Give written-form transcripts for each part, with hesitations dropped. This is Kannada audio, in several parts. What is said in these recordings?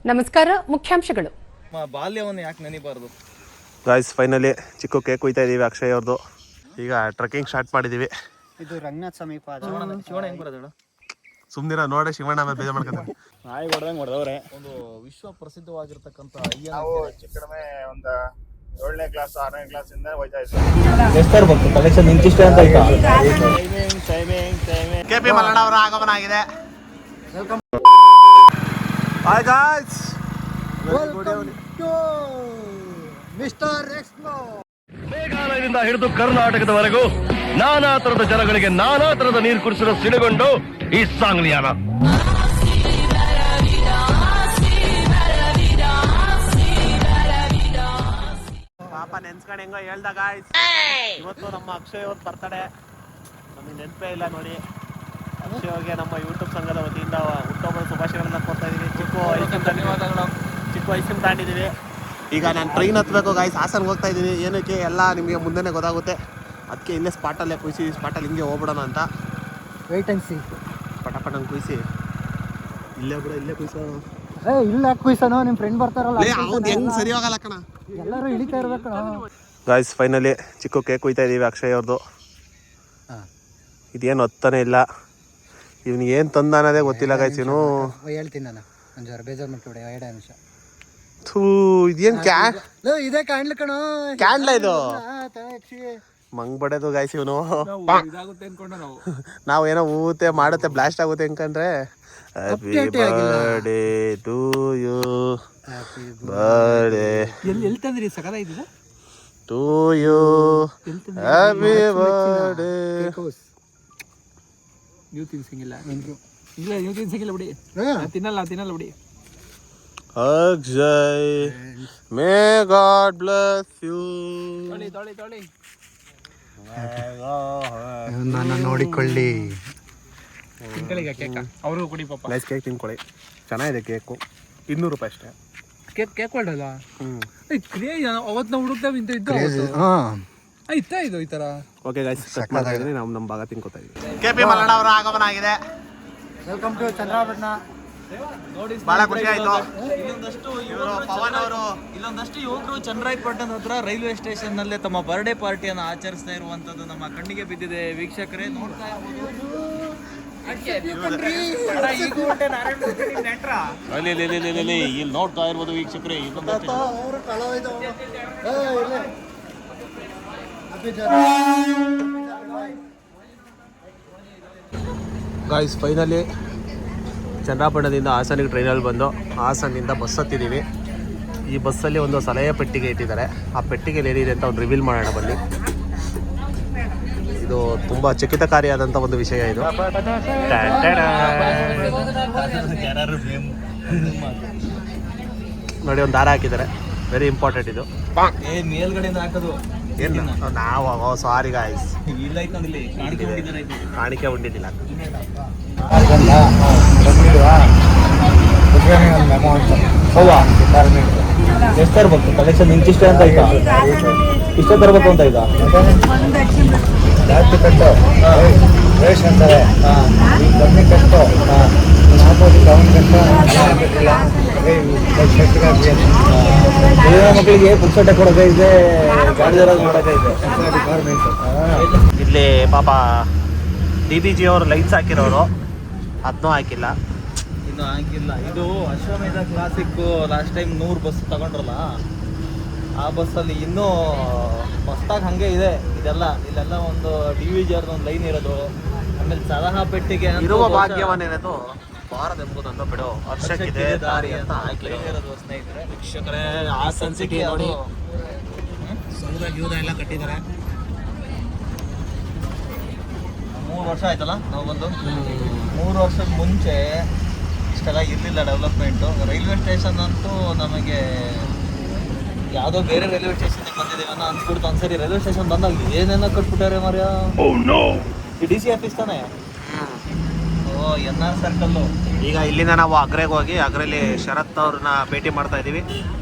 ನಮಸ್ಕಾರ. ಮುಖ್ಯಾಂಶಗಳು. ಬಾಲ್ಯವನ್ನು ಯಾಕೆ ನೆನೀಬಾರದು? ಗಾಯ್ಸ್ ಫೈನಲಿ ಚಿಕ್ಕ ಕೇಕ್ ಕುಯ್ತಾ ಇದೀವಿ ಅಕ್ಷಯ್ ಅವ್ರದ್ದು. ಈಗ ಟ್ರೆಕ್ಕಿಂಗ್ ಸ್ಟಾರ್ಟ್ ಮಾಡಿದೀವಿ. ಇದು ರಂಗನಾಥ್ ಸಮೀಪ ಶಿವಣ್ಣ ಹೆಂಗ್ ಬರೋದು? ಸುಮ್ನಿರ ನೋಡಿ ಶಿವಣ್ಣ ಮೇಲೆ ಬೇಜಾರ್ ಮಾಡ್ಕೊತಾರೆ. ನಾಯಿ ಹೊಡೆದಂಗೆ ಹೊಡೆದವ್ರೆ. ಒಂದು ವಿಶ್ವ ಪ್ರಸಿದ್ಧವಾಗಿರ್ತಕ್ಕಂಥ ನಾವು ಹೆಚ್ಚು ಕಡಿಮೆ ಒಂದು 7ನೇ ಕ್ಲಾಸ್ 6ನೇ ಕ್ಲಾಸ್ ಇಂದ ಹೋಯ್ತಾ ಇದ್ದೀವಿ. ಎಷ್ಟು ಬರ್ಬೇಕು ಕಲೆಕ್ಷನ್ ಇಂತಿಷ್ಟೇ ಅಂತ ಆಯ್ತಾ? ಕೆಪಿ ಮಲ್ಲಣ್ಣ ಅವರ ಆಗಮನ ಆಗಿದೆ. Hi guys, mister explore. ಮೇಘಾಲಯದಿಂದ ಹಿಡಿದು ಕರ್ನಾಟಕದವರೆಗೂ ನಾನಾ ತರದ ಜನಗಳಿಗೆ ನಾನಾ ತರದ ನೀರು ಕುಡಿಸಿರೋ ಸಿಡಿಗೊಂಡು ಈ ಸಾಂಗ್ಲಿಯಾನ. ಪಾಪ ನೆನ್ಸ್ಕೊಂಡು ಹೆಂಗೋ ಹೇಳ್ದ ಗಾಯ್ಸ್. ಇವತ್ತು ನಮ್ಮ ಅಕ್ಷಯ್ ಅವ್ರ ಬರ್ತಡೆ. ನಮಗೆ ನೆನಪೇ ಇಲ್ಲ ನೋಡಿ. ಅಕ್ಷಯ್ ಅವ್ರಿಗೆ ನಮ್ಮ ಯೂಟ್ಯೂಬ್ ಸಂಘದ ವತಿಯಿಂದ ಹುಟ್ಟುಹಬ್ಬದ ಶುಭಾಶಯಗಳನ್ನ ಕೊಡ್ತಾ ಇದೀವಿ. ಚಿಕ್ಕ ವಯಸ್ಸಿನ ತಾಂಡಿದೀವಿ. ಈಗ ನಾನು ಟ್ರೈನ್ ಹತ್ಬೇಕು ಗಾಯ್ಸ್, ಹಾಸನ್ಗೆ ಹೋಗ್ತಾ ಇದ್ದೀನಿ. ಏನಕ್ಕೆ ಎಲ್ಲ ನಿಮಗೆ ಮುಂದೆನೇ ಗೊತ್ತಾಗುತ್ತೆ. ಅದಕ್ಕೆ ಇಲ್ಲೇ ಸ್ಪಾಟಲ್ಲೇ ಕುಯ್ಸಿ ಸ್ಪಾಟಲ್ಲಿ ಹಿಂಗೆ ಹೋಗ್ಬಿಡೋಣ ಅಂತ. Wait and see. ಪಟಪಟಂಗೆ ಕುಯ್ಸಿ ಇಲ್ಲೇ ಬಿಡ, ಇಲ್ಲೇ ಕುಯ್ಸೋ. ಇಲ್ಲ ಕುಯ್ಸನೋ, ನಿಮ್ಮ ಫ್ರೆಂಡ್ ಬರ್ತಾರಲ್ಲ ಅವ್ನು ಹೆಂಗೆ ಸರಿ ಹೋಗಲ್ಲ ಕಣ. ಎಲ್ಲರೂ ಇಳಿತಾ ಇರ್ಬೇಕು. ಗಾಯ್ಸ್ ಫೈನಲಿ ಚಿಕ್ಕ ಕೇಕ್ ಕುಯ್ತಾ ಇದೀವಿ ಅಕ್ಷಯ್ ಅವ್ರದ್ದು. ಇದೇನು ಹೊತ್ತಾನೆ ಇಲ್ಲ. ಇವ್ನಿಗೆ ಏನು ತಂದ ಅನ್ನೋದೇ ಗೊತ್ತಿಲ್ಲ ಗಾಯ್ಸ್. ಇವನು ಹೇಳ್ತೀನಿ ನಾನು ಒಂಚೂರು ಬೇಜಾರು ಮಾಡ್ಕೊಡಿ 2 ನಿಮಿಷ. ಇದೇನು ಇದೇ ಕ್ಯಾಂಡ್ಲ್ ಕಣೋ. ಕ್ಯಾಂಡ್ಲ ಇದು ಮಂಗ್ ಬಡದು ಗಾಯ್ಸ್. ಇವನು ನಾವೇನೋ ಊತೆ ಮಾಡುತ್ತೆ ಬ್ಲಾಸ್ಟ್ ಆಗುತ್ತೆ ಅನ್ಕೊಂಡ್ರೆ happy birthday to you, birthday ಎಲ್ಲಿ ತಂದ್ರಿ ಸಕಲ ಇದ್ದೀರಾ ಟು ಯು, ಹ್ಯಾಪಿ ಬರ್ಡೇ. ನೀವು ತಿನ್ಸಂಗಿಲ್ಲ, ನೀವು ತಿನ್ಸಂಗಿಲ್ಲ ಬಿಡಿ. ತಿನ್ನಲ್ಲ ಬಿಡಿ. Akshay, may God bless you. ತೊಳಿ ನನ್ನ ನೋಡಿಕೊಳ್ಳಿ. ತಿನ್ಕೊಳ್ಳಿ ಕೇಕ, ಅವ್ರಿಗೂ ಕುಡಿ ಪಾಪ. ನೈಸ್ ಕೇಕ್ ತಿನ್ಕೊಳ್ಳಿ, ಚೆನ್ನಾಗಿದೆ ಕೇಕು. 200 ರೂಪಾಯಿ ಅಷ್ಟೇ. ಕೇಕ್ ಹೊಡಲ್ಲ. ಅವತ್ತು ನಾವು ಹುಡುಕ್ತಾವ ಇಂತ ಇದ್ದು ಇತ್ತ ಇದು ಈ ತರ. ಓಕೆ ಗೈಸ್, ಕಟ್ ಮಾಡ್ತಾ ಇದ್ದೀನಿ. ನಾವು ನಮ್ಮ ಭಾಗ ತಿನ್ಕೋತಾ ಇದ್ದೀವಿ. ಕೆಪಿ ಮಲ್ಲಣ್ಣ ಅವರ ಆಗಮನ ಆಗಿದೆ. Welcome to Chandrapattana. ಬಹಳ ಖುಷಿ ಆಯ್ತು. ಇಲ್ಲೊಂದಷ್ಟು ಯುವಕರು ಚನ್ನರಾಯಪಟ್ಟಣದ ಹತ್ರ ರೈಲ್ವೆ ಸ್ಟೇಷನ್ ನಲ್ಲೇ ತಮ್ಮ ಬರ್ಡೇ ಪಾರ್ಟಿಯನ್ನು ಆಚರಿಸ್ತಾ ಇರುವಂತದ್ದು ನಮ್ಮ ಕಣ್ಣಿಗೆ ಬಿದ್ದಿದೆ. ವೀಕ್ಷಕರೇ ನೋಡ್ತಾ ಇರ್ಬೋದು. ಇಲ್ಲಿ ನೋಡ್ತಾ ಇರ್ಬೋದು ವೀಕ್ಷಕರೇ. ಗಾಯ್ಸ್ ಫೈನಲಿ ಚನ್ನರಾಯಪಟ್ಟಣದಿಂದ ಹಾಸನಿಗೆ ಟ್ರೈನಲ್ಲಿ ಬಂದು ಹಾಸನಿಂದ ಬಸ್ ಹತ್ತಿದ್ದೀವಿ. ಈ ಬಸ್ಸಲ್ಲಿ ಒಂದು ಸಲಹೆ ಪೆಟ್ಟಿಗೆ ಇಟ್ಟಿದ್ದಾರೆ. ಆ ಪೆಟ್ಟಿಗೆಯಲ್ಲಿ ಏನಿದೆ ಅಂತ ಒಂದು ರಿವೀಲ್ ಮಾಡೋಣ ಬನ್ನಿ. ಇದು ತುಂಬ ಚಕಿತಕಾರಿಯಾದಂಥ ಒಂದು ವಿಷಯ ಇದು. ನೋಡಿ, ಒಂದು ದಾರ ಹಾಕಿದ್ದಾರೆ. ವೆರಿ ಇಂಪಾರ್ಟೆಂಟ್ ಇದು. ಮೇಲ್ಗಡೆಯಿಂದ ಹಾಕೋದು ಏನು ನಾವು ಸಾರಿ ಗಾಯ್ಸ್, ಕಾಣಿಕೆ ಉಂಡಿದ್ದಿಲ್ಲ. ಎಷ್ಟು ತರ್ಬೇಕು ಕಲೆಕ್ಷನ್? ಇಂತಿಷ್ಟೇ ಅಂತ ಆಯ್ತಾ? ಇಷ್ಟೇ ತರ್ಬೇಕು ಅಂತ ಆಯ್ತಾ? ಜಾಸ್ತಿ ಕಟ್ಟು ರೇಷ್ ಅಂತಾರೆ. ಕಮ್ಮಿ ಕಟ್ಟು ಮಕ್ಕಳಿಗೆ ಪುಕ್ಸಟ್ಟೆ ಕೊಡೋಕೈತೆ, ಗಾಡಿ ಮಾಡೋಕೈತೆ. ಇಲ್ಲಿ ಪಾಪ DBG ಅವರು ಲೈಟ್ಸ್ ಹಾಕಿರೋರು, ಅದನ್ನೂ ಹಾಕಿಲ್ಲ. ಇನ್ನು ಹಾಕಿಲ್ಲ. ಇದು ಅಶ್ವಮೇಧ ಕ್ಲಾಸಿಕ್ ಲಾಸ್ಟ್ ಟೈಮ್ 100 ಬಸ್ ತಗೊಂಡ್ರಲ್ಲ, ಆ ಬಸ್ಸಲ್ಲಿ ಇನ್ನೂ ಹೊಸ್ದಾಗಿ ಹಾಗೆ ಇದೆ ಇದೆಲ್ಲ. ಇಲ್ಲೆಲ್ಲ ಒಂದು DVG ಅವ್ರದ್ದು ಒಂದು ಲೈನ್ ಇರೋದು. ಆಮೇಲೆ ಸಲಹಾ ಪೆಟ್ಟಿಗೆ ಇರುವ ಭಾಗ್ಯವನ್ನೇನದು ಬಾರದೆಂಬುದನ್ನು ಬಿಡು, ವರ್ಷಕ್ಕಿದೆ ದಾರಿ ಅಂತ ಹಾಕಿರೋದು ಸ್ನೇಹಿತರೆ. ವೀಕ್ಷಕರೇ, ಆ ಸನ್ಸಿಟಿ ನೋಡಿ, ಸಮುದ್ರ ಜೀವನ ಎಲ್ಲ ಕಟ್ಟಿದ್ದಾರೆ. 3 ವರ್ಷ ಆಯ್ತಲ್ಲ ನಾವು ಬಂದು. 3 ವರ್ಷದ ಮುಂಚೆ ಇಷ್ಟೆಲ್ಲ ಇರಲಿಲ್ಲ ಡೆವಲಪ್ಮೆಂಟು. ರೈಲ್ವೆ ಸ್ಟೇಷನ್ ಅಂತೂ ನಮಗೆ ಯಾವುದೋ ಬೇರೆ ರೈಲ್ವೆ ಸ್ಟೇಷನ್ಗೆ ಬಂದಿದ್ದೀವಿ ಅನ್ನೋ ಅನ್ಸ್ಬಿಡ್ತು. ಒಂದ್ಸರಿ ರೈಲ್ವೆ ಸ್ಟೇಷನ್ ಬಂದಾಗ ಏನೇನೋ ಕಟ್ಬಿಟ್ಟಾರೆ ಮರ್ಯ. ಈ DC ಆಫೀಸ್ ತಾನೆ? NR circle. ಈಗ ಇಲ್ಲಿಂದ ನಾವು ಅಗ್ರೆಗೆ ಹೋಗಿ ಅಗ್ರಲ್ಲಿ ಶರತ್ ಅವ್ರನ್ನ ಭೇಟಿ ಮಾಡ್ತಾ ಇದ್ದೀವಿ.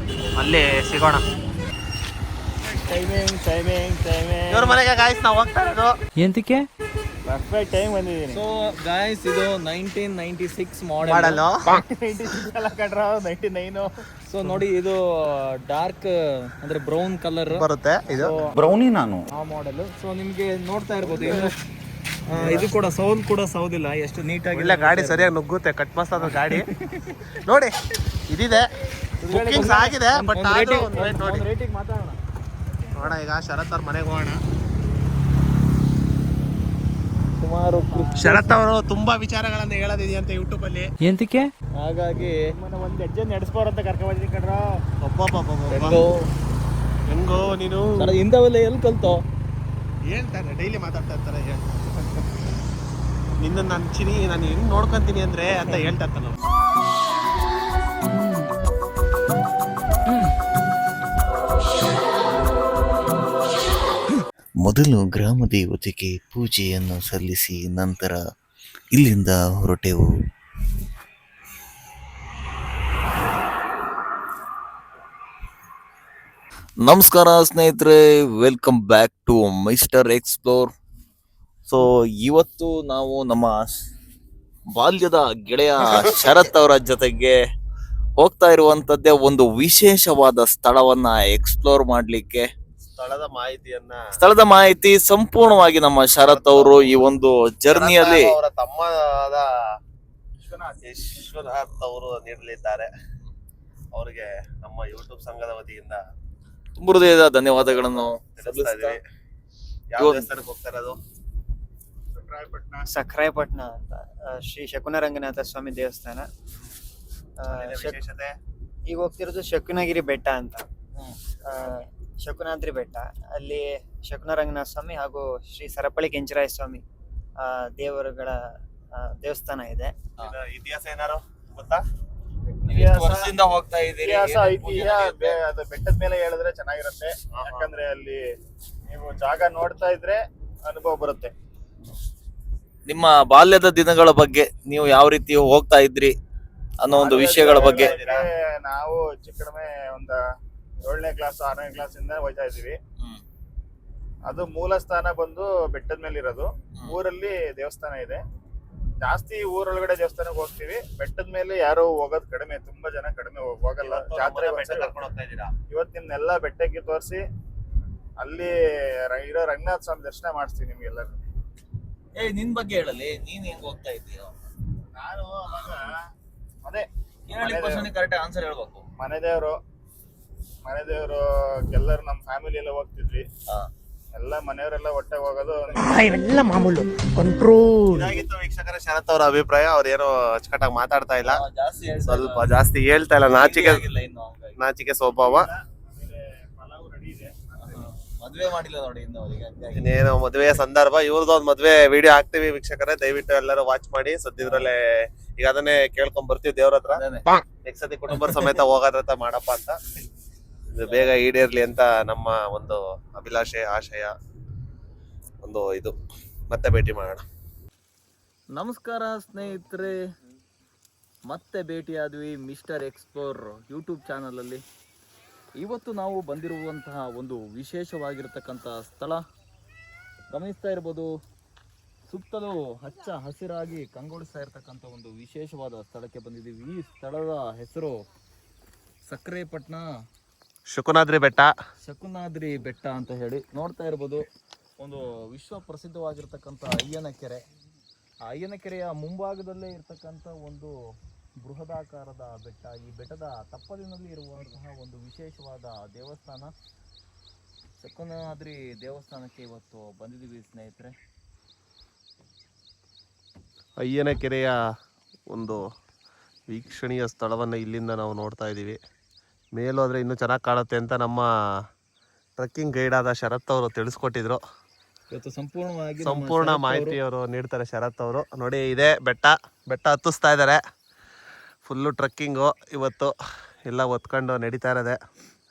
ಅಲ್ಲಿ ಸಿಗೋಣ. ಟೈಮಿಂಗ್ ಇವ್ರ ಮನೆಗೆ ಗಾಯ್ಸ್ ನಾವು ಹೋಗ್ತಾ ಇರೋದು. ಎಂತಕ್ಕೆ ಪರ್ಫೆಕ್ಟ್ ಟೈಮ್ ಬಂದಿದ್ದೀನಿ. ಸೊ ಗಾಯ್ಸ್ ಇದು 1996 ಮಾಡೆಲ್. ಮಾಡಲು 96 ಅಲ್ಲ ಕಣ್ರ, 99. ಸೊ ನೋಡಿ ಇದು ಡಾರ್ಕ್ ಅಂದ್ರೆ ಬ್ರೌನ್ ಕಲರ್ ಬರುತ್ತೆ ಇದು. ಬ್ರೌನಿ ನಾನು ಆ ಮಾಡೆಲ್. ಸೊ ನಿಮ್ಗೆ ನೋಡ್ತಾ ಇರ್ಬೋದು ಇದು ಇದು ಕೂಡ ಸೌಲ್ ಕೂಡ ಸೌದಿಲ್ಲ, ಎಷ್ಟು ನೀಟಾಗಿ ಒಳ್ಳೆ ಗಾಡಿ ಸರಿಯಾಗಿ ನುಗ್ಗುತ್ತೆ, ಕಟ್ ಮಸ್ತ್ ಗಾಡಿ. ನೋಡಿ ಇದಿದೆ, ಬುಕ್ಕಿಂಗ್ಸ್ ಆಗಿದೆ, ಬಟ್ ಆದ್ರೂ ಒಂದು ರೇಟ್ ನೋಡಿ. ರೇಟಿಗೆ ಮಾತಾಡೋಣ. ನೋಡ ಈಗ ಶರತ್ ಅವ್ರ ಮನೆಗೆ ಹೋಗೋಣ. ಸುಮಾರು ಶರತ್ ಅವರು ತುಂಬಾ ವಿಚಾರಗಳನ್ನ ಹೇಳೋದಿದೆಯಂತೆ ಯೂಟ್ಯೂಬ್ ಅಲ್ಲಿ. ಎಂತಕ್ಕೆ? ಹಾಗಾಗಿ ಒಂದು ಹೆಜ್ಜೆ ನಡೆಸ್ಬೋರಂತ ಕರ್ಕೊಂಡ್ಬಂದಿದ್ದೀನಿ ಕಣ್ರ. ಹೆಂಗೋ ನೀನು ಇಂಥವೆಲ್ಲ ಎಲ್ಲಿ ಕಲ್ತೋ? ಹೇಳ್ತಾರೆ, ಡೈಲಿ ಮಾತಾಡ್ತಾ ಇರ್ತಾರೆ. ನಿನ್ನ ನಾನು ಚಿನಿ ನಾನು ಹೆಂಗ್ ನೋಡ್ಕೊಂತೀನಿ ಅಂದ್ರೆ ಅಂತ ಹೇಳ್ತಾ ಇರ್ತಾನೆ ಅವ್ನು. ಮೊದಲು ಗ್ರಾಮ ದೇವತೆಗೆ ಪೂಜೆಯನ್ನು ಸಲ್ಲಿಸಿ ನಂತರ ಇಲ್ಲಿಂದ ಹೊರಟೆವು. ನಮಸ್ಕಾರ ಸ್ನೇಹಿತರೆ, welcome back to mister explore. So ಇವತ್ತು ನಾವು ನಮ್ಮ ಬಾಲ್ಯದ ಗೆಳೆಯ ಶರತ್ ಅವರ ಜೊತೆಗೆ ಹೋಗ್ತಾ ಇರುವಂತದ್ದೇ ಒಂದು ವಿಶೇಷವಾದ ಸ್ಥಳವನ್ನ ಎಕ್ಸ್ಪ್ಲೋರ್ ಮಾಡ್ಲಿಕ್ಕೆ. ಸ್ಥಳದ ಮಾಹಿತಿ ಸಂಪೂರ್ಣವಾಗಿ ನಮ್ಮ ಶರತ್ ಅವರು ಈ ಒಂದು ಜರ್ನಿಯಲ್ಲಿ ಅವರ ತಮ್ಮದ ವಿಶ್ವನಾಥ್ ಅವರು ನೀಡಲಿದ್ದಾರೆ. ಅವರಿಗೆ ನಮ್ಮ ಯೂಟ್ಯೂಬ್ ಸಂಘದ ವತಿಯಿಂದ ತುಂಬ ಹೃದಯದ ಧನ್ಯವಾದಗಳನ್ನು ತಿಳಿಸ್ತಾ ಇದ್ದೀವಿ. ಯಾವ ದೇವಸ್ಥಾನಕ್ಕೆ ಹೋಗ್ತಾ ಇರೋದು? ಸಕ್ರಾಯಪಟ್ಟಣ ಅಂತ ಶ್ರೀ ಶಕುನರಂಗನಾಥ ಸ್ವಾಮಿ ದೇವಸ್ಥಾನ. ವಿಶೇಷತೆ ಈಗ ಹೋಗ್ತಿರೋದು ಶಕುನಗಿರಿ ಬೆಟ್ಟ ಅಂತ, ಶಕುನಾದ್ರಿ ಬೆಟ್ಟ. ಅಲ್ಲಿ ಶಕುನರಂಗನಾಥ ಸ್ವಾಮಿ ಹಾಗೂ ಶ್ರೀ ಸರಪಳಿ ಕೆಂಚರಾಯ ಸ್ವಾಮಿ ದೇವರುಗಳ ದೇವಸ್ಥಾನ ಇದೆ. ಇತಿಹಾಸ ಏನಾರು ಗೊತ್ತಾ? ವರ್ಷದಿಂದ ಹೋಗ್ತಾ ಇದ್ದೀರಿ? ಇತಿಹಾಸ ಐತಿಹ್ಯ ಅದು ಬೆಟ್ಟದ ಮೇಲೆ ಹೇಳಿದ್ರೆ ಚೆನ್ನಾಗಿರುತ್ತೆ. ಯಾಕಂದ್ರೆ ಅಲ್ಲಿ ನೀವು ಜಾಗ ನೋಡ್ತಾ ಇದ್ರೆ ಅನುಭವ ಬರುತ್ತೆ. ನಿಮ್ಮ ಬಾಲ್ಯದ ದಿನಗಳ ಬಗ್ಗೆ ನೀವು ಯಾವ ರೀತಿ ಹೋಗ್ತಾ ಇದ್ರಿ ಅನ್ನೋ ಒಂದು ವಿಷಯಗಳ ಬಗ್ಗೆ. ನಾವು ಹೆಚ್ಚು ಕಡಿಮೆ ಒಂದು 7ನೇ ಕ್ಲಾಸ್ 6ನೇ ಕ್ಲಾಸ್ ಇಂದ ಹೋಗ್ತಾ ಇದೀವಿ. ಅದು ಮೂಲ ಸ್ಥಾನ ಬಂದು ಬೆಟ್ಟದ ಮೇಲೆ ಇರೋದು. ಊರಲ್ಲಿ ದೇವಸ್ಥಾನ ಇದೆ. ಜಾಸ್ತಿ ಊರೊಳಗಡೆ ದೇವಸ್ಥಾನಕ್ಕೆ ಹೋಗ್ತೀವಿ. ಬೆಟ್ಟದ ಮೇಲೆ ಯಾರು ಹೋಗೋದು ಕಡಿಮೆ, ತುಂಬಾ ಜನ ಕಡಿಮೆ ಹೋಗಲ್ಲ. ಜಾತ್ರೆ ಕರ್ಕೊಂಡು ಹೋಗ್ತಾ ಇದ್ದೀರಾ? ಇವತ್ತು ನಿಮ್ನೆಲ್ಲ ಬೆಟ್ಟಕ್ಕೆ ತೋರಿಸಿ ಅಲ್ಲಿ ಇರೋ ರಂಗನಾಥ ಸ್ವಾಮಿ ದರ್ಶನ ಮಾಡಿಸ್ತೀವಿ ನಿಮ್ಗೆಲ್ಲರೂ. ನಿನ್ ಬಗ್ಗೆ ಹೇಳಲಿ, ನೀನ್ ಹೆಂಗ್ ಹೋಗ್ತಾ ಇದ್ದೀಯ? ನಾನು ಅವಾಗ ಅದೇ ಕರೆಕ್ಟ್ ಆನ್ಸರ್ ಹೇಳ್ಬೇಕು. ಮನೆ ದೇವರು ಎಲ್ಲರೂ ನಮ್ಮ ಫ್ಯಾಮಿಲಿ ಎಲ್ಲ ಹೋಗ್ತಿದ್ವಿ. ಎಲ್ಲ ಮನೆಯವರೆಲ್ಲ ಒಟ್ಟೆ ಹೋಗೋದು ಇವೆಲ್ಲ ಮಾಮೂಲು ಕಂಟ್ರೋಲ್. ಇದಾಗಿತ್ತು ವೀಕ್ಷಕರ ಶರತ್ ಅವರ ಅಭಿಪ್ರಾಯ. ಅವ್ರೇನು ಅಚ್ಚುಕಟ್ಟಾಗಿ ಮಾತಾಡ್ತಾ ಇಲ್ಲ, ಸ್ವಲ್ಪ ಜಾಸ್ತಿ ಹೇಳ್ತಾ ಇಲ್ಲ. ನಾಚಿಕೆ ಸ್ವಭಾವ. ಮದ್ವೆ ಮಾಡಿಲ್ಲ ನೋಡಿ ಇನ್ನು ಅವರಿಗೆ. ಇನ್ನೇನು ಮದುವೆಯ ಸಂದರ್ಭ, ಇವ್ರದ್ದು ಒಂದು ಮದ್ವೆ ವಿಡಿಯೋ ಹಾಕ್ತಿವಿ ವೀಕ್ಷಕರೇ, ದಯವಿಟ್ಟು ಎಲ್ಲರೂ ವಾಚ್ ಮಾಡಿ. ಸದ್ಯದ್ರಲ್ಲೇ ಈಗ ಅದನ್ನೇ ಕೇಳ್ಕೊಂಡ್ ಬರ್ತೀವಿ ದೇವ್ರ ಹತ್ರ. ನೆಕ್ಸ್ಟ್ ಸತಿ ಕುಟುಂಬ ಸಮೇತ ಹೋಗೋದ್ರ ಮಾಡಪ್ಪ ಅಂತ. ಇದು ಬೇಗ ಈಡೇರ್ಲಿ ಅಂತ ನಮ್ಮ ಒಂದು ಅಭಿಲಾಷೆ, ಆಶಯ, ಒಂದು ಇದು. ಮತ್ತೆ ಭೇಟಿ ಮಾಡೋಣ. ನಮಸ್ಕಾರ ಸ್ನೇಹಿತರೆ, ಮತ್ತೆ ಭೇಟಿಯಾದ್ವಿ ಮಿಸ್ಟರ್ ಎಕ್ಸ್ಪ್ಲೋರ್ ಯೂಟ್ಯೂಬ್ ಚಾನಲಲ್ಲಿ. ಇವತ್ತು ನಾವು ಬಂದಿರುವಂತಹ ಒಂದು ವಿಶೇಷವಾಗಿರ್ತಕ್ಕಂಥ ಸ್ಥಳ ಗಮನಿಸ್ತಾ ಇರ್ಬೋದು. ಸುತ್ತಲೂ ಹಚ್ಚ ಹಸಿರಾಗಿ ಕಂಗೊಳಿಸ್ತಾ ಇರ್ತಕ್ಕಂಥ ಒಂದು ವಿಶೇಷವಾದ ಸ್ಥಳಕ್ಕೆ ಬಂದಿದ್ದೀವಿ. ಈ ಸ್ಥಳದ ಹೆಸರು ಸಕ್ರೆಪಟ್ಟಣ ಶಕುನಾದ್ರಿ ಬೆಟ್ಟ ಅಂತ ಹೇಳಿ. ನೋಡ್ತಾ ಇರ್ಬೋದು, ಒಂದು ವಿಶ್ವ ಪ್ರಸಿದ್ಧವಾಗಿರ್ತಕ್ಕಂಥ ಅಯ್ಯನ ಕೆರೆ. ಆ ಅಯ್ಯನ ಕೆರೆಯ ಮುಂಭಾಗದಲ್ಲೇ ಇರ್ತಕ್ಕಂಥ ಒಂದು ಬೃಹದಾಕಾರದ ಬೆಟ್ಟ. ಈ ಬೆಟ್ಟದ ತಪ್ಪಲಿನಲ್ಲಿ ಇರುವಂತಹ ಒಂದು ವಿಶೇಷವಾದ ದೇವಸ್ಥಾನ ಶಕುನಾದ್ರಿ ದೇವಸ್ಥಾನಕ್ಕೆ ಇವತ್ತು ಬಂದಿದ್ದೀವಿ ಸ್ನೇಹಿತರೆ. ಅಯ್ಯನ ಕೆರೆಯ ಒಂದು ವೀಕ್ಷಣೀಯ ಸ್ಥಳವನ್ನು ಇಲ್ಲಿಂದ ನಾವು ನೋಡ್ತಾ ಇದ್ದೀವಿ. ಮೇಲೋದ್ರೆ ಇನ್ನೂ ಚೆನ್ನಾಗಿ ಕಾಣುತ್ತೆ ಅಂತ ನಮ್ಮ ಟ್ರೆಕ್ಕಿಂಗ್ ಗೈಡ್ ಆದ ಶರತ್ ಅವರು ತಿಳಿಸ್ಕೊಟ್ಟಿದ್ರು. ಇವತ್ತು ಸಂಪೂರ್ಣ ಮಾಹಿತಿ ಅವರು ನೀಡ್ತಾರೆ ಶರತ್ ಅವರು. ನೋಡಿ, ಇದೇ ಬೆಟ್ಟ ಹತ್ತಿಸ್ತಾ ಇದ್ದಾರೆ. ಫುಲ್ಲು ಟ್ರೆಕ್ಕಿಂಗು ಇವತ್ತು ಎಲ್ಲ ಒತ್ಕೊಂಡು ನಡೀತಾ ಇರೋದೆ.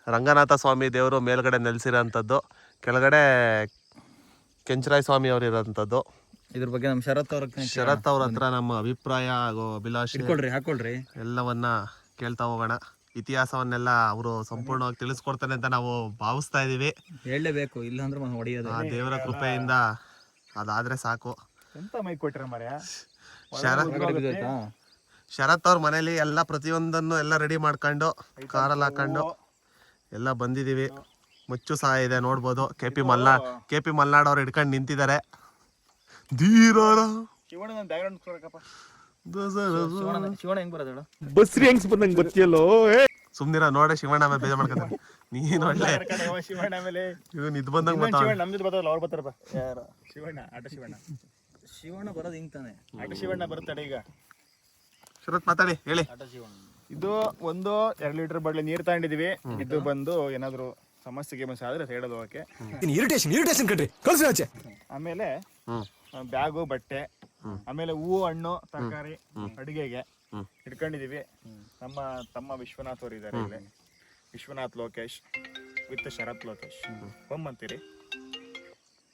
ರಂಗನಾಥ ಸ್ವಾಮಿ ದೇವರು ಮೇಲ್ಗಡೆ ನೆಲೆಸಿರೋಂಥದ್ದು, ಕೆಳಗಡೆ ಕೆಂಚರಾಯ ಸ್ವಾಮಿ ಅವರು ಇರೋಂಥದ್ದು. ಇದ್ರ ಬಗ್ಗೆ ನಮ್ಮ ಶರತ್ ಅವ್ರ ಹತ್ರ ನಮ್ಮ ಅಭಿಪ್ರಾಯ ಹಾಗೂ ಅಭಿಲಾಷೆ ಹಾಕೊಳ್ರಿ ಎಲ್ಲವನ್ನ ಕೇಳ್ತಾ ಹೋಗೋಣ. ಇತಿಹಾಸವನ್ನೆಲ್ಲ ಅವರು ಸಂಪೂರ್ಣವಾಗಿ ತಿಳಿಸ್ಕೊಡ್ತಾನೆ ಅಂತ ನಾವು ಭಾವಿಸ್ತಾ ಇದೀವಿ. ಹೇಳಲೇಬೇಕು, ಇಲ್ಲಾಂದ್ರೆ ಹೊಡೆಯೋದು. ದೇವರ ಕೃಪೆಯಿಂದ ಅದಾದ್ರೆ ಸಾಕು. ಎಂತ ಮೈಕ್ ಕೊಟ್ಟಿರ ಮರ್ಯ ಶರತ್ ಅವ್ರ ಮನೇಲಿ ಎಲ್ಲ ಪ್ರತಿಯೊಂದನ್ನು ಎಲ್ಲ ರೆಡಿ ಮಾಡ್ಕೊಂಡು ಕಾರಲ್ಲಿ ಹಾಕೊಂಡು ಎಲ್ಲ ಬಂದಿದೀವಿ. ಮುಚ್ಚು ಸಹ ಇದೆ ನೋಡ್ಬೋದು. ಕೆ ಪಿ ಮಲ್ನಾಡ್ ಅವ್ರು ಹಿಡ್ಕೊಂಡು ನಿಂತಿದ್ದಾರೆ. ಧೀರರ ಶಿವಣ್ಣ ನನ್ನ ಬ್ಯಾಕ್ಗ್ರೌಂಡ್ ಕೊಡಕಪ್ಪ. ಶಿವಣ್ಣ ಹೆಂಗ್ ಬರೋದು ಹೇಳು? ಬಸ್ರಿ ಹೆಂಗ್ಸ್ ಬಂದಂಗೆ ಬರ್ತಿಯಲ್ಲೋ. ಸುಮ್ನಿರ ನೋಡ್ರೆ ಶಿವಣ್ಣ ಮೇಲೆ ಬೇಜಾರ್ ಮಾಡ್ಕೊತಾನೆ. ನೀನ್ ಒಳ್ಳೆ ಶಿವಣ್ಣ ಆಮೇಲೆ ಇವನ್ ಇದ್ ಬಂದಂಗ್ ಶಿವಣ್ಣ ನಮ್ ಜೊತೆ ಬರ್ತಾರಲ್ಲ ಅವ್ರು ಬರ್ತಾರಪ್ಪ. ಯಾರು? ಶಿವಣ್ಣ, ಆಟ ಶಿವಣ್ಣ. ಶಿವಣ್ಣ ಬರೋದು ಹಿಂಗ್ ತಾನೆ. ಆಟ ಶಿವಣ್ಣ ಬರುತ್ತಾಳೆ ಈಗ. ಶರತ್ ಮಾತಾಡಿ ಹೇಳಿ. ಆಟ ಶಿವಣ್ಣ ಇದು 1-2 ಲೀಟರ್ ಬಾಟ್ಲಿ ನೀರ್ ತಗೊಂಡಿದೀವಿ. ಇದು ಬಂದು ಏನಾದ್ರು ಸಮಸ್ಯೆಗೆ ಆದ್ರೆ ಹೇಳೋದು ಓಕೆ. ಇರಿಟೇಷನ್ ಕಣ್ರಿ, ಕಳ್ಸಿ ಆಚೆ. ಆಮೇಲೆ ಬ್ಯಾಗು, ಬಟ್ಟೆ, ಆಮೇಲೆ ಹೂವು, ಹಣ್ಣು, ತರಕಾರಿ, ಅಡಿಗೆಗೆ ಇಟ್ಕೊಂಡಿದೀವಿ. ನಮ್ಮ ತಮ್ಮ ವಿಶ್ವನಾಥ್ ಅವರು ಇದ್ದಾರೆ ಇಲ್ಲಿ. ವಿಶ್ವನಾಥ್ ಲೋಕೇಶ್ ವಿತ್ ಶರತ್ ಲೋಕೇಶ್ ಅಂತೀರಿ.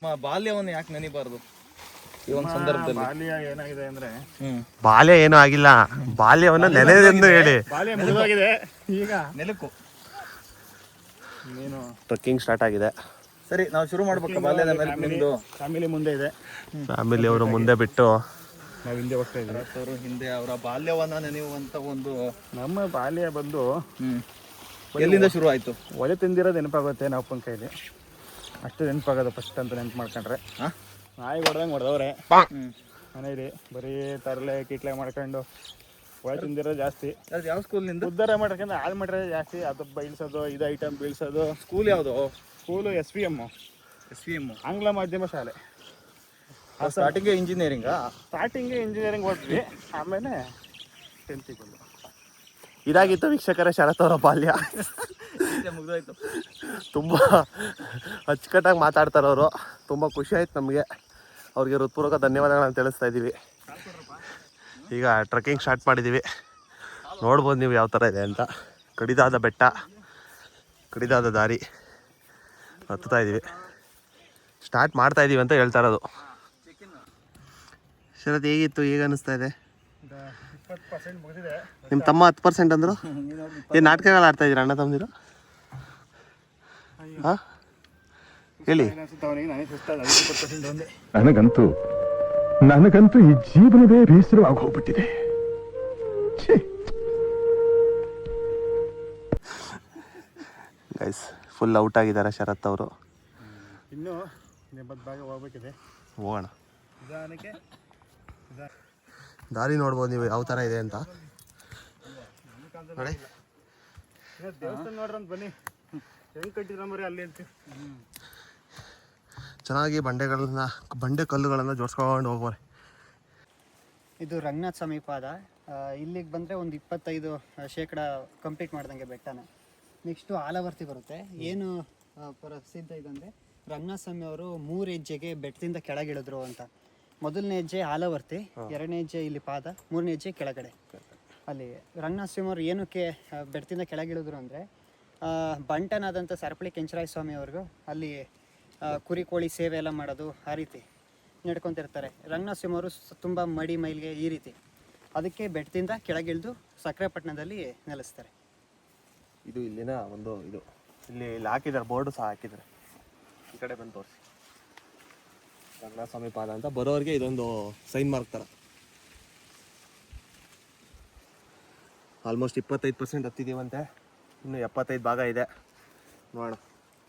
ನಮ್ಮ ಬಾಲ್ಯವನ್ನು ಯಾಕೆ ನೆನಿಬಾರ್ದು ಈ ಒಂದು ಸಂದರ್ಭದಲ್ಲಿ? ಬಾಲ್ಯ ಏನಾಗಿದೆ ಅಂದ್ರೆ, ಬಾಲ್ಯ ಏನೂ ಆಗಿಲ್ಲ, ಬಾಲ್ಯವನ್ನ ನೆನೆದೆಂದು ಹೇಳಿ. ಬಾಲ್ಯ ಮುಗಿದೋಗಿದೆ. ಈಗ ನೆಲಕ್ಕೂ ನೀನು ಟ್ರೆಕ್ಕಿಂಗ್ ಸ್ಟಾರ್ಟ್ ಆಗಿದೆ. ಸರಿ, ನಾವು ಶುರು ಮಾಡ್ಬೇಕು. ಬಾಲ್ಯದ ಮೇಲೆ ನಿಮ್ದು ಫ್ಯಾಮಿಲಿ ಮುಂದೆ ಇದೆ, ಫ್ಯಾಮಿಲಿ ಅವರು ಮುಂದೆ ಬಿಟ್ಟು ನಾವು ಹಿಂದೆ ಹೋಗ್ತಾ ಇದ್ದೀವಿ. ಅವರು ಹಿಂದೆ ಅವರ ಬಾಲ್ಯವನ್ನ ನೆನೆಯುವಂತ ಒಂದು ನಮ್ಮ ಬಾಲ್ಯ ಬಂದು ಎಲ್ಲಿಂದ ಶುರು ಆಯ್ತು? ಒಲೆ ತಿಂದಿರೋದು ನೆನಪಾಗುತ್ತೆ ನಾವು ಅಪ್ಪನ ಕೈಲಿ. ಅಷ್ಟು ನೆನಪಾಗೋದು ಫಸ್ಟ್ ಅಂತ ನೆನಪು ಮಾಡ್ಕೊಂಡ್ರೆ. ನಾಯಿ ಹೊಡೆದಂಗೆ ಹೊಡೆದವ್ರೆ ಮನೇಲಿ. ಬರೀ ತರಲೆ ಕಿಟ್ಲೆ ಮಾಡ್ಕೊಂಡು ಒಲೆ ತಿಂದಿರೋದು ಜಾಸ್ತಿ. ಅದು ಯಾವ ಸ್ಕೂಲ್ನಿಂದ? ಉದ್ಧಾರ ಮಾಡ್ಕೊಂಡು ಹಾಳು ಮಾಡಿರೋದು ಜಾಸ್ತಿ. ಅದು ಬೀಳ್ಸೋದು, ಇದು ಐಟಮ್ ಬೀಳ್ಸೋದು. ಸ್ಕೂಲ್ ಯಾವುದು? ಸ್ಕೂಲು SVM, ಆಂಗ್ಲ ಮಾಧ್ಯಮ ಶಾಲೆ. ಸ್ಟಾರ್ಟಿಂಗ್ ಇಂಜಿನಿಯರಿಂಗಾ? ಸ್ಟಾರ್ಟಿಂಗ್ಗೆ ಇಂಜಿನಿಯರಿಂಗ್ ಓದ್ವಿ, ಆಮೇಲೆ 10th ಬಂದು. ಇದಾಗಿತ್ತು ವೀಕ್ಷಕರ ಶರತ್ ಅವರ ಬಾಲ್ಯ. ಮುಗ್ದೋಯ್ತು. ತುಂಬ ಅಚ್ಚುಕಟ್ಟಾಗಿ ಮಾತಾಡ್ತಾರೆ ಅವರು. ತುಂಬ ಖುಷಿ ಆಯ್ತು ನಮಗೆ. ಅವ್ರಿಗೆ ಹೃತ್ಪೂರ್ವಕ ಧನ್ಯವಾದಗಳನ್ನು ತಿಳಿಸ್ತಾ ಇದ್ದೀವಿ. ಈಗ ಟ್ರೆಕ್ಕಿಂಗ್ ಸ್ಟಾರ್ಟ್ ಮಾಡಿದ್ದೀವಿ. ನೋಡ್ಬೋದು ನೀವು ಯಾವ ಥರ ಇದೆ ಅಂತ. ಕಡಿದಾದ ಬೆಟ್ಟ, ಕಡಿದಾದ ದಾರಿ ಹತ್ತುತ್ತಾ ಇದ್ದೀವಿ. ಸ್ಟಾರ್ಟ್ ಮಾಡ್ತಾ ಇದ್ದೀವಿ ಅಂತ ಹೇಳ್ತಾ ಇರೋದು. ಶರತ್ ಹೇಗಿತ್ತು, ಈಗ ಅನ್ನಿಸ್ತಾ ಇದೆ? 20% ಮುಗಿದಿದೆ. ನಿಮ್ಮ ತಮ್ಮ 10% ಅಂದರು. ಏನು ನಾಟಕಗಳು ಆಡ್ತಾ ಇದ್ದೀರಾ ಅಣ್ಣ ತಮ್ಮದಿರು? ಹಾಂ ಹೇಳಿ. ನನಗಂತೂ ಈ ಜೀವನವೇ ಬೇಸರವಾಗಿ ಹೋಗ್ಬಿಟ್ಟಿದೆ. ಗೈಸ್ ಫುಲ್ ಔಟ್ ಆಗಿದ್ದಾರೆ ಶರತ್ ಅವರು. ಇನ್ನೂ 80 ಭಾಗ ಹೋಗ್ಬೇಕಿದೆ. ಹೋಗೋಣ. ನಿಧಾನಕ್ಕೆ ದಾರಿ ನೋಡ್ಬೋದು ನೀವು ಯಾವ ಥರ ಇದೆ ಅಂತ. ನೋಡಿ ದೇವಸ್ಥಾನ ನೋಡ್ರಂತ ಬನ್ನಿ, ಹೆಂಗೆ ಕಟ್ಟಿದ್ರ ಮರಿ ಅಲ್ಲಿ ಅಂತ. ಚೆನ್ನಾಗಿ ಬಂಡೆ ಕಲ್ಲುಗಳನ್ನು ಜೋಡಿಸ್ಕೊಂಡು ಹೋಗೋರೆ. ಇದು ರಂಗನಾಥ್ ಸ್ವಾಮಿ ಪಾದ. ಇಲ್ಲಿಗೆ ಬಂದರೆ ಒಂದು 25% ಕಂಪ್ಲೀಟ್ ಮಾಡ್ದಂಗೆ ಬೆಟ್ಟನ. ನೆಕ್ಸ್ಟು ಆಲವರ್ತಿ ಬರುತ್ತೆ. ಏನು ಪ್ರಸಿದ್ಧ ಇದಂದರೆ ರಂಗನಾಥ ಸ್ವಾಮಿ ಅವರು 3 ಹೆಜ್ಜೆಗೆ ಬೆಟ್ಟದಿಂದ ಕೆಳಗಿಳಿದ್ರು ಅಂತ. ಮೊದಲನೇ ಹೆಜ್ಜೆ ಆಲವರ್ತಿ, 2ನೇ ಹೆಜ್ಜೆ ಇಲ್ಲಿ ಪಾದ, 3ನೇ ಹೆಜ್ಜೆ ಕೆಳಗಡೆ. ಅಲ್ಲಿ ರಂಗನಾಥ ಸ್ವಾಮಿ ಅವರು ಏನಕ್ಕೆ ಬೆಟ್ಟದಿಂದ ಕೆಳಗಿಳಿದ್ರು ಅಂದರೆ, ಬಂಟನಾದಂಥ ಸರಪಳಿ ಕೆಂಚರಾಯ ಸ್ವಾಮಿ ಅವ್ರಿಗೂ ಅಲ್ಲಿ ಕುರಿ ಕೋಳಿ ಸೇವೆ ಎಲ್ಲ ಮಾಡೋದು ಆ ರೀತಿ ನಡ್ಕೊತಿರ್ತಾರೆ. ರಂಗನಾಥ ಸ್ವಾಮಿ ಅವರು ತುಂಬ ಮೈಲಿಗೆ ಈ ರೀತಿ. ಅದಕ್ಕೆ ಬೆಟ್ಟದಿಂದ ಕೆಳಗಿಳಿದು ಸಕ್ರೆಪಟ್ಟಣದಲ್ಲಿ ನೆಲೆಸ್ತಾರೆ. ಇದು ಇಲ್ಲಿನ ಒಂದು ಇದು ಇಲ್ಲಿ ಹಾಕಿದ್ದಾರೆ, ಬೋರ್ಡು ಸಹ ಹಾಕಿದ್ದಾರೆ. ಈ ಕಡೆ ಬಂದು ತೋರಿಸಿ. ರಂಗನಾಥ ಸ್ವಾಮಿ ಪಾದ ಅಂತ ಬರೋರಿಗೆ ಇದೊಂದು ಸೈನ್ ಮಾರ್ಕ್ ಥರ. ಆಲ್ಮೋಸ್ಟ್ 25% ಹತ್ತಿದ್ದೀವಂತೆ. ಇನ್ನು 75 ಭಾಗ ಇದೆ. ನೋಡೋಣ.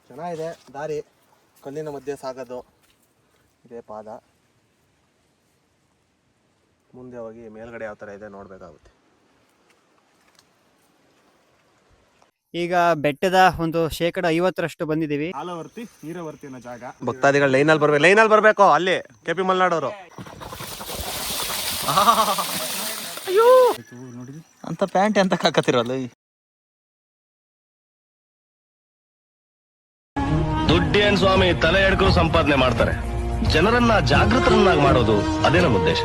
ಚೆನ್ನಾಗಿದೆ ದಾರಿ, ಕಲ್ಲಿನ ಮಧ್ಯೆ ಸಾಗೋದು. ಇದೇ ಪಾದ. ಮುಂದೆ ಹೋಗಿ ಮೇಲ್ಗಡೆ ಯಾವ ಥರ ಇದೆ ನೋಡಬೇಕಾಗುತ್ತೆ. ಈಗ ಬೆಟ್ಟದ ಒಂದು 50% ಬಂದಿದ್ದೀವಿ. ಆಲವರ್ತಿ ನೀರವರ್ತಿ ಅನ್ನೋ ಜಾಗ. ಭಕ್ತಾದಿಗಳು ಲೈನಲ್ಲಿ ಬರಬೇಕು. ಅಲ್ಲಿ KP ಮಲ್ನಾಡ್ ಅವರು. ಅಂತ ಪ್ಯಾಂಟ್ ಅಂತ ಹಾಕತ್ತಿರಲ್ಲ. ದುಡ್ಡೇನ್ ಸ್ವಾಮಿ ತಲೆ ಎಡ್ಕರು ಸಂಪಾದನೆ ಮಾಡ್ತಾರೆ. ಜನರನ್ನ ಜಾಗೃತರನ್ನಾಗಿ ಮಾಡೋದು ಅದೇ ನಮ್ಮ ಉದ್ದೇಶ.